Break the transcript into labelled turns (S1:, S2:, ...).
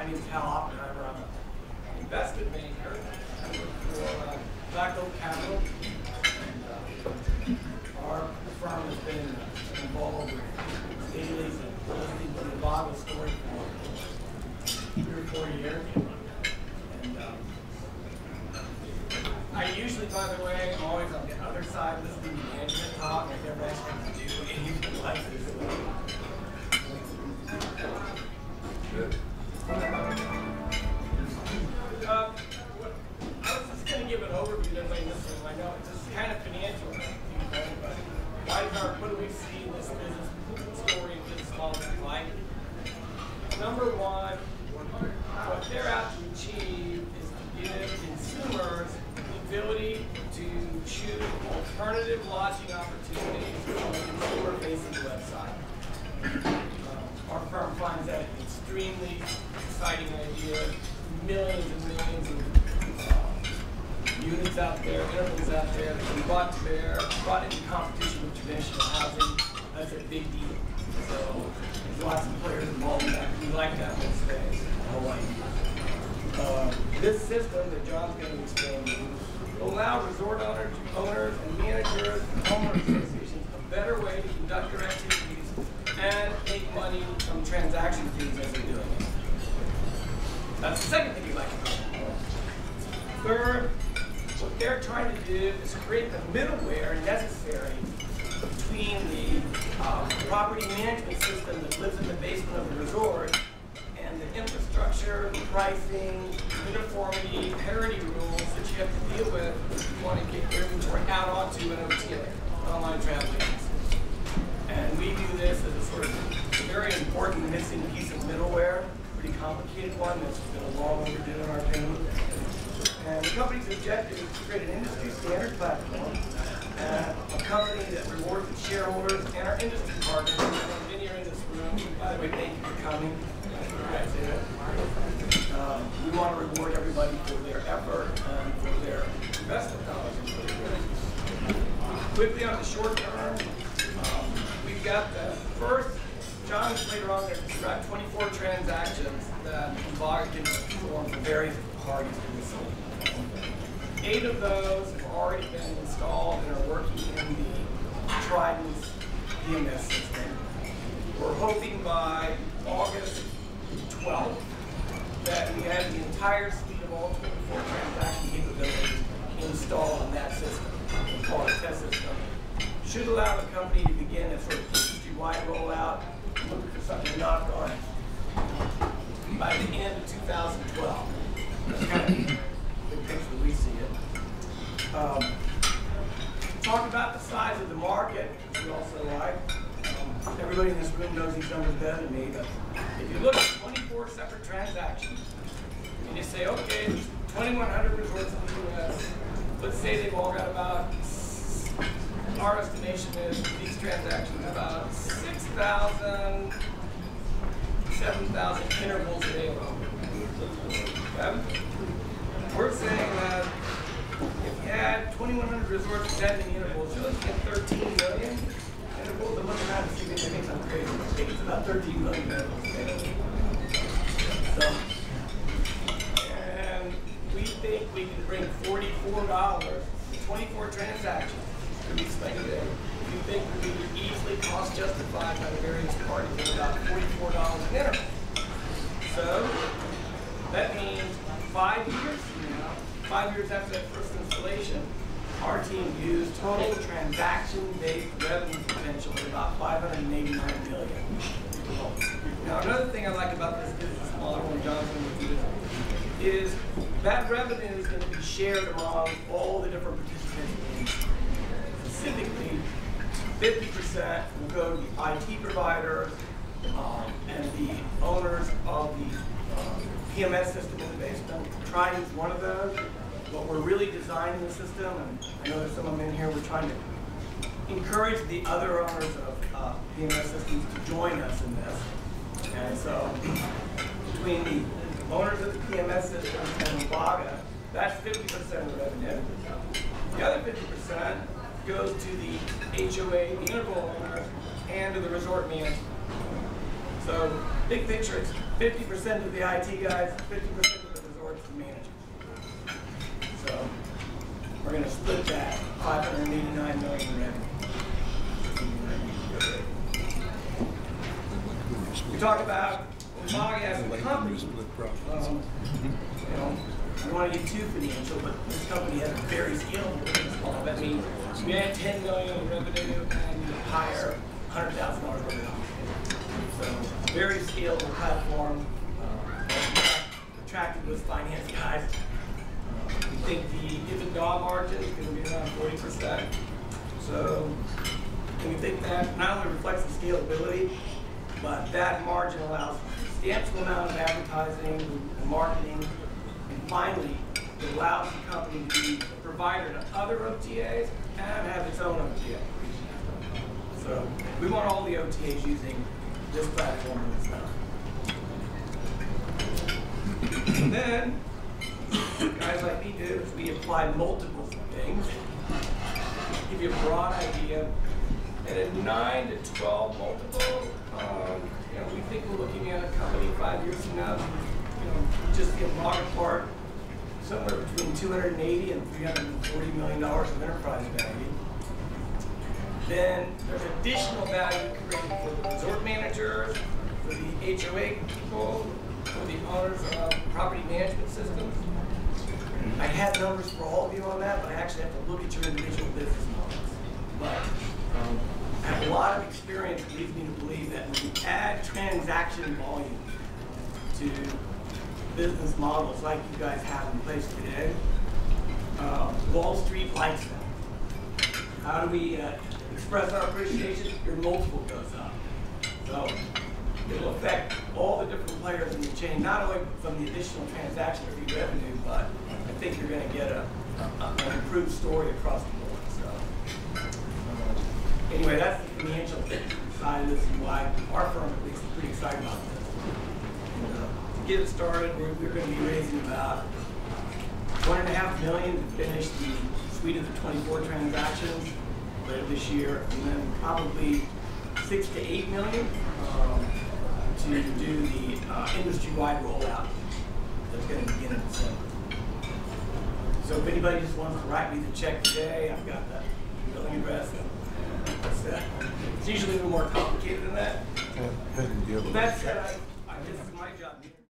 S1: My name is Oppenheimer. I'm an investment banker. I work for Black Oak Capital. And, our firm has been involved with dailies and listening to the Oombaga story for 3 or 4 years. And I usually, by the way, I'm always on the other side listening to management talk. I never actually do anything like this. Good. I was just going to give an overview to everybody in this room. I know it's just kind of financial, but what do we see in this business story and business model that we like? Number one, what they're out to achieve is to give consumers the ability to choose alternative lodging opportunities on a consumer-facing website. Our firm finds that an extremely exciting idea. Millions and millions of units out there, intervals out there that can be brought into competition with traditional housing. That's a big deal. So there's lots of players involved in that. We like that whole space. This system that John's going to explain to you will allow resort owners and managers and homeowner associations a better way to conduct their activities and make money from transaction fees as they're doing it. That's the second thing you like about it. Third, what they're trying to do is create the middleware necessary between the property management system that lives in the basement of the resort and the infrastructure, pricing, uniformity, parity rules that you have to deal with if you want to get your inventory out onto an OTA, online travel agency. And we view this as a sort of very important missing piece of middleware, pretty complicated one that's been long overdue in our opinion. And the company's objective is to create an industry standard platform, a company that rewards its shareholders and our industry partners. Many are in this room. By the way, thank you for coming. We want to reward everybody for their effort and for their investment dollars. Quickly on the short term, we've got the first, John later on going to describe 24 transactions that Oombaga can perform for various parties in the city. 8 of those have already been installed and are working in the Trident's PMS system. We're hoping by August 12th that we have the entire suite of all 24 transaction capabilities installed on that system, called a test system. Should allow the company to begin a sort of industry-wide rollout, looking for something to knock on by the end of 2012. That's kind of the picture we see it. Talk about the size of the market, which we also like. Everybody in this room knows these numbers better than me, but if you look at 24 separate transactions, and you say, okay, there's 2,100 resorts in the U.S., let's say they've all got about, our estimation is these transactions about 6,000, 7,000 intervals a day long. Okay? We're saying that if you had 2,100 resorts attending intervals, you're looking at 13 million intervals. I'm looking at it, see if they think I'm crazy. It's about 13 million intervals. So, and we think we can bring $44 to 24 transactions. To be speculative. We think we could easily cost justified by the various parties at about $44 an interval. So that means 5 years from now, 5 years after that first installation, our team views total transaction-based revenue potential at about $589 million. Now, another thing I like about this business model, when John's going to do this, is that revenue is going to be shared among all the different participants in the industry. Specifically, 50% will go to the IT providers and the owners of the PMS system in the basement. Trident's one of those. But we're really designing the system, and I know there's some of them in here. We're trying to encourage the other owners of PMS systems to join us in this. And so, between the owners of the PMS system and Oombaga, that's 50% of the revenue. The other 50% goes to the HOA, the interval owners, and to the resort management. So, big picture, it's 50% of the IT guys, 50% of the resorts and managers. So we're going to split that 589 million in revenue. We talk about Oombaga as a company. We want to get too financial, but this company has a very scalable business model. That means we add 10 million in revenue and we hire $100,000 worth of dollars. So very scalable platform. Attracted with finance guys. We think the EBITDA margin is going to be around 40%. So we think that not only reflects the scalability, but that margin allows a substantial amount of advertising and marketing. And finally, it allows the company to be a provider to other OTAs and have its own OTA. So we want all the OTAs using this platform and this stuff. And then, guys like me do, is we apply multiple things. Give you a broad idea. At a 9 to 12 multiple, we think we're looking at a company 5 years from now, just the Oombaga part, somewhere between 280 and $340 million of enterprise value. Then there's additional value created for the resort managers, for the HOA people, for the owners of property management systems. I have numbers for all of you on that, but I actually have to look at your individual business models. But I have a lot of experience that leads me to believe that when you add transaction volume to business models like you guys have in place today, Wall Street likes them. How do we express our appreciation? Your multiple goes up. So it will affect all the different players in the chain, not only from the additional transaction fee revenue, but I think you're going to get an improved story across the board. So anyway, that's the financial side of this and why our firm at least is pretty excited about this. To get it started, we're going to be raising about $1.5 million to finish the suite of the 24 transactions later this year, and then probably $6 to $8 million to do the industry-wide rollout that's going to begin in December. So if anybody just wants to write me the check today, I've got the billing address. It's usually a little more complicated than that. With that said,